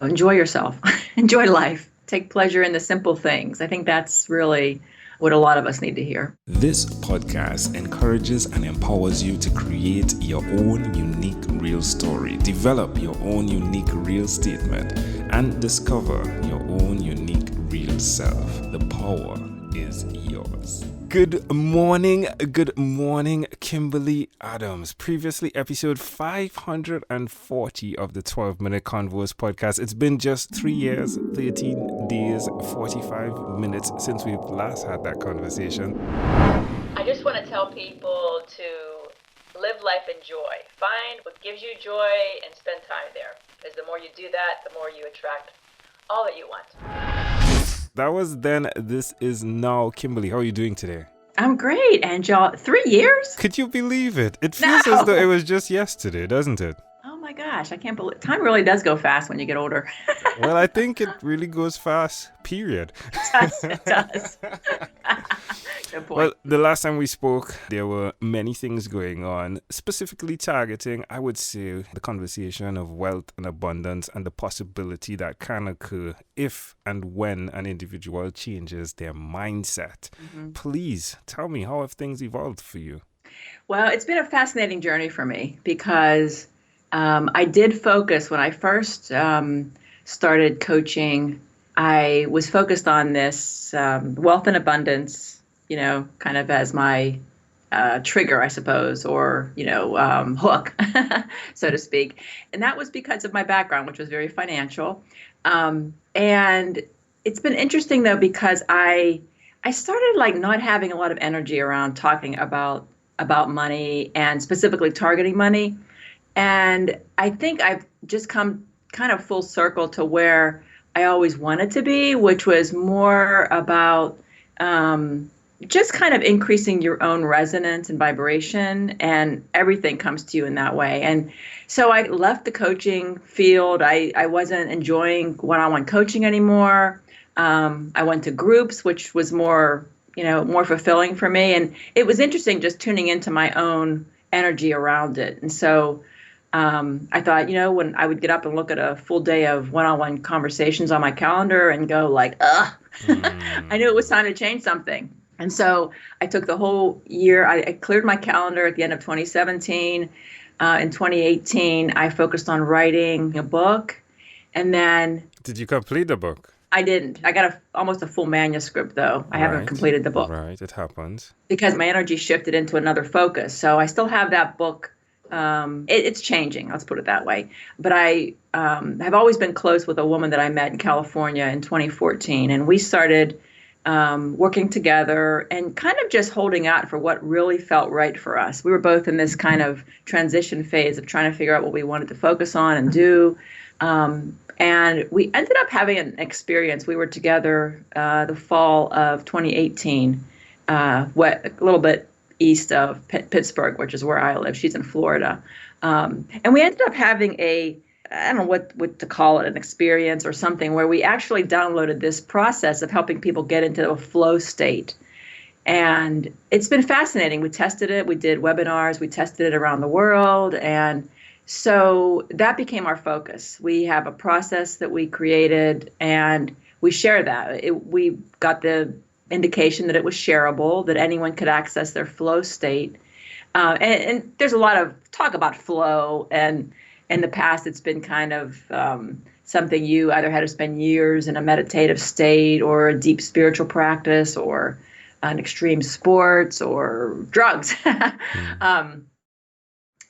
enjoy yourself, enjoy life, take pleasure in the simple things. I think that's really what a lot of us need to hear. This podcast encourages and empowers you to create your own unique real story, develop your own unique real statement, and discover your own unique real self. The power is yours. Good morning, Kimberly Adams. Previously, episode 540 of the 12-Minute Convos podcast. It's been just 3 years, 13 days, 45 minutes since we've last had that conversation. I just want to tell people to live life in joy. Find what gives you joy and spend time there. Because the more you do that, the more you attract all that you want. That was then. This is now. Kimberly, how are you doing today? I'm great, Angel. 3 years? Could you believe it? It feels as though it was just yesterday, doesn't it? Oh my gosh, I can't believe time really does go fast when you get older. Well, I think it really goes fast, period. It does. Good point. Well, the last time we spoke, there were many things going on, specifically targeting, I would say, the conversation of wealth and abundance and the possibility that can occur if and when an individual changes their mindset. Mm-hmm. Please tell me, how have things evolved for you? Well, it's been a fascinating journey for me because I did focus when I first started coaching. I was focused on this wealth and abundance, kind of as my trigger, I suppose, or, hook, so to speak. And that was because of my background, which was very financial. And it's been interesting, though, because I started not having a lot of energy around talking about money and specifically targeting money. And I think I've just come kind of full circle to where I always wanted to be, which was more about just kind of increasing your own resonance and vibration, and everything comes to you in that way. And so I left the coaching field. I wasn't enjoying one-on-one coaching anymore. I went to groups, which was more fulfilling for me. And it was interesting just tuning into my own energy around it. And so I thought, when I would get up and look at a full day of one-on-one conversations on my calendar and go ugh, I knew it was time to change something. And so I took the whole year. I cleared my calendar at the end of 2017. In 2018, I focused on writing a book. And then... Did you complete the book? I didn't. I got almost a full manuscript, though. I haven't completed the book. Right, it happens. Because my energy shifted into another focus. So I still have that book. It's changing, let's put it that way. But I have always been close with a woman that I met in California in 2014. And we started working together and kind of just holding out for what really felt right for us. We were both in this kind of transition phase of trying to figure out what we wanted to focus on and do. And we ended up having an experience. We were together the fall of 2018, a little bit east of Pittsburgh, which is where I live. She's in Florida. And we ended up having I don't know what to call it, an experience or something, where we actually downloaded this process of helping people get into a flow state. And it's been fascinating. We tested it. We did webinars. We tested it around the world. And so that became our focus. We have a process that we created, and we share that. We got the indication that it was shareable, that anyone could access their flow state. And there's a lot of talk about flow, and in the past it's been kind of something you either had to spend years in a meditative state or a deep spiritual practice or an extreme sports or drugs.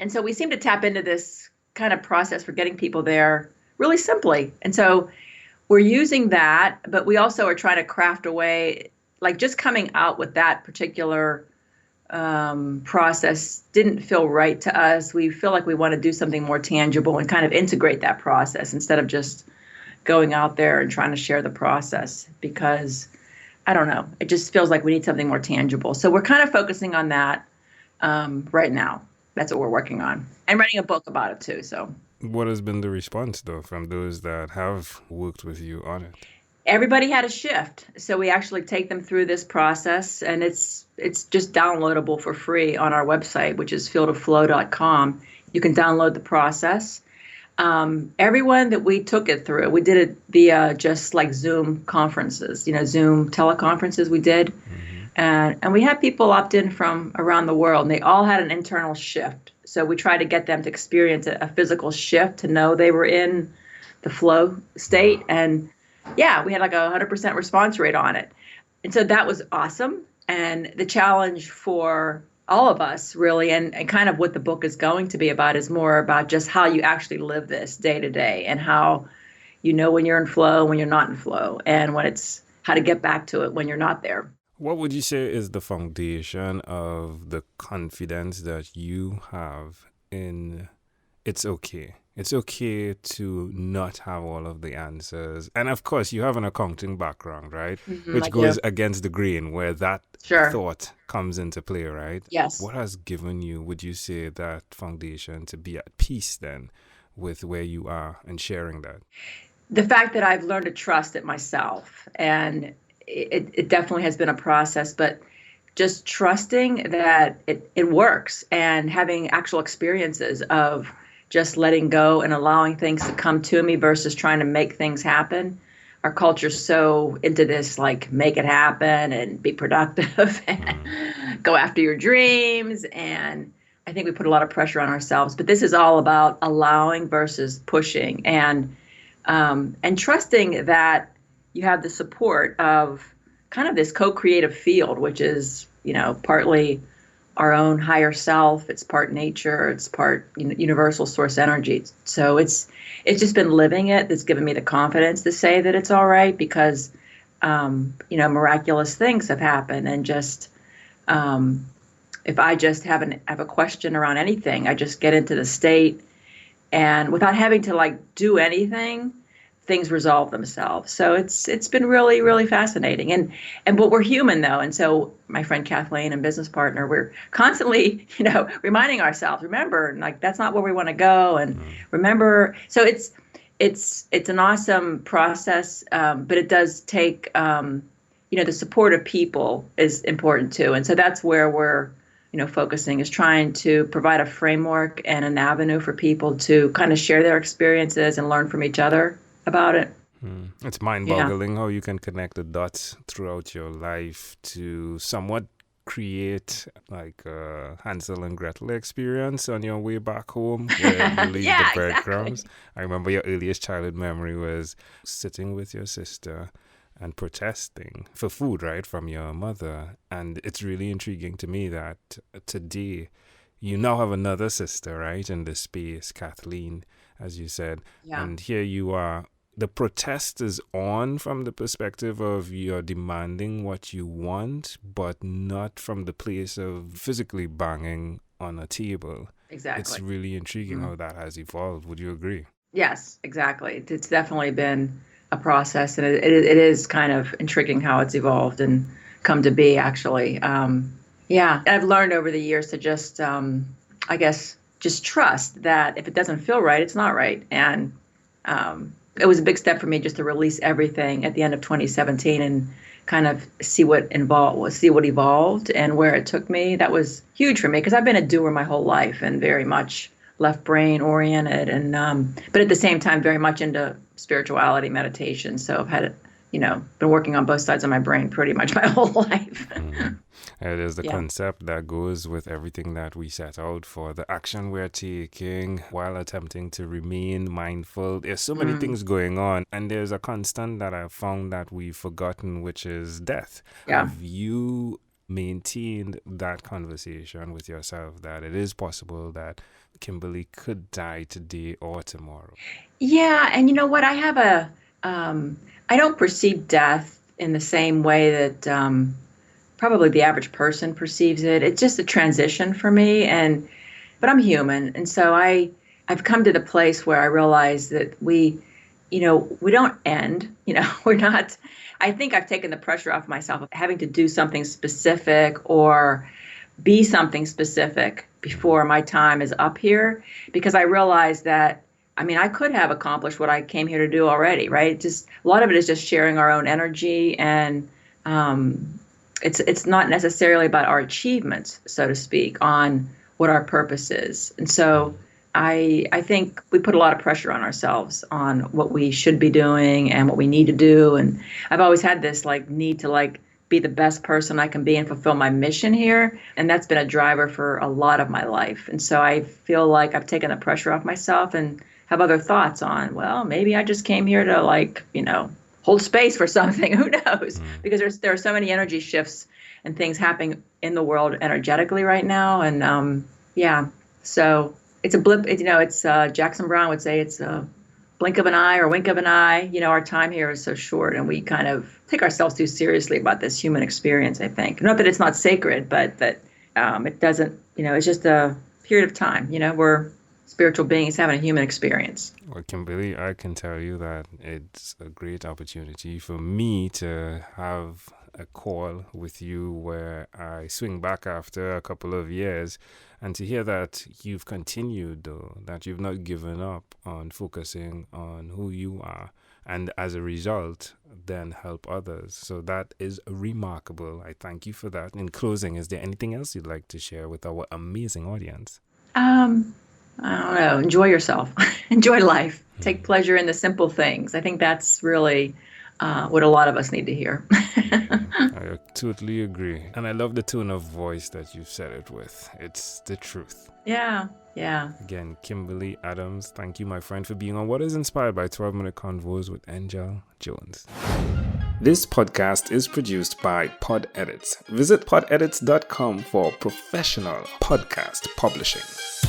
And so we seem to tap into this kind of process for getting people there really simply. And so we're using that, but we also are trying to craft a way, just coming out with that particular process didn't feel right to us. We feel like we want to do something more tangible and kind of integrate that process instead of just going out there and trying to share the process, because I don't know, it just feels like we need something more tangible. So we're kind of focusing on that right now. That's what we're working on. I'm writing a book about it too. So what has been the response though from those that have worked with you on it? Everybody had a shift. So we actually take them through this process, and it's just downloadable for free on our website, which is fieldofflow.com. You can download the process. Everyone that we took it through, we did it via just like Zoom conferences, Zoom teleconferences we did. Mm-hmm. And we had people opt in from around the world, and they all had an internal shift. So we tried to get them to experience a physical shift to know they were in the flow state. And yeah, we had like a 100% response rate on it. And so that was awesome. And the challenge for all of us really, and kind of what the book is going to be about, is more about just how you actually live this day to day, and how when you're in flow, when you're not in flow, and when it's how to get back to it when you're not there. What would you say is the foundation of the confidence that you have in it's okay? It's okay to not have all of the answers. And of course, you have an accounting background, right? Mm-hmm, which goes against the grain, where that thought comes into play, right? Yes. What has given you, would you say, that foundation to be at peace then with where you are and sharing that? The fact that I've learned to trust it myself, and it definitely has been a process, but just trusting that it works, and having actual experiences of just letting go and allowing things to come to me versus trying to make things happen. Our culture's so into this, like, make it happen and be productive and go after your dreams. And I think we put a lot of pressure on ourselves, but this is all about allowing versus pushing, and trusting that you have the support of kind of this co-creative field, which is, partly our own higher self. It's part nature. It's part universal source energy. So it's just been living it that's given me the confidence to say that it's all right, because, miraculous things have happened. And just, if I just have a question around anything, I just get into the state, and without having to do anything, things resolve themselves. So it's been really, really fascinating. But we're human though. And so my friend Kathleen and business partner, we're constantly, reminding ourselves, remember, that's not where we want to go. And remember, so it's an awesome process. But it does take, the support of people is important too. And so that's where we're, focusing, is trying to provide a framework and an avenue for people to kind of share their experiences and learn from each other about it. It's mind-boggling how you can connect the dots throughout your life to somewhat create like a Hansel and Gretel experience on your way back home, where you leave the breadcrumbs. Exactly. I remember your earliest childhood memory was sitting with your sister and protesting for food, right, from your mother. And it's really intriguing to me that today you now have another sister, right, in this space, Kathleen, as you said. Yeah. And here you are. The protest is on from the perspective of you're demanding what you want, but not from the place of physically banging on a table. Exactly. It's really intriguing how that has evolved. Would you agree? Yes, exactly. It's definitely been a process, and it is kind of intriguing how it's evolved and come to be, actually. Yeah, I've learned over the years to just, I guess, just trust that if it doesn't feel right, it's not right. And it was a big step for me just to release everything at the end of 2017 and kind of see what evolved and where it took me. That was huge for me, because I've been a doer my whole life and very much left brain oriented, and but at the same time very much into spirituality, meditation. So I've had been working on both sides of my brain pretty much my whole life. It is the concept that goes with everything that we set out for, the action we're taking while attempting to remain mindful. There's so many things going on, and there's a constant that I've found that we've forgotten, which is death. Yeah. Have you maintained that conversation with yourself that it is possible that Kimberly could die today or tomorrow? Yeah, and you know what? I have I don't perceive death in the same way that probably the average person perceives it. It's just a transition for me, but I'm human, and so I've come to the place where I realize that we don't end. We're not. I think I've taken the pressure off myself of having to do something specific or be something specific before my time is up here, because I realize that, I could have accomplished what I came here to do already, right? Just a lot of it is just sharing our own energy, and it's not necessarily about our achievements, so to speak, on what our purpose is. And so I think we put a lot of pressure on ourselves on what we should be doing and what we need to do. And I've always had this like need to like be the best person I can be and fulfill my mission here. And that's been a driver for a lot of my life. And so I feel like I've taken the pressure off myself and have other thoughts on, well, maybe I just came here to like, hold space for something. Who knows? Because there are so many energy shifts and things happening in the world energetically right now. And so it's a blip. It's Jackson Brown would say it's a blink of an eye or wink of an eye. Our time here is so short, and we kind of take ourselves too seriously about this human experience, I think. Not that it's not sacred, but that it doesn't, it's just a period of time. We're spiritual beings having a human experience. Well, Kimberly, I can tell you that it's a great opportunity for me to have a call with you where I swing back after a couple of years and to hear that you've continued, though, that you've not given up on focusing on who you are, and as a result, then help others. So that is remarkable. I thank you for that. In closing, is there anything else you'd like to share with our amazing audience? I don't know. Enjoy yourself. Enjoy life. Take pleasure in the simple things. I think that's really what a lot of us need to hear. I totally agree. And I love the tone of voice that you said it with. It's the truth. Yeah. Again, Kimberly Adams, thank you, my friend, for being on What is Inspired by 12-Minute Convos with Angel Jones. This podcast is produced by Pod Edits. Visit podedits.com for professional podcast publishing.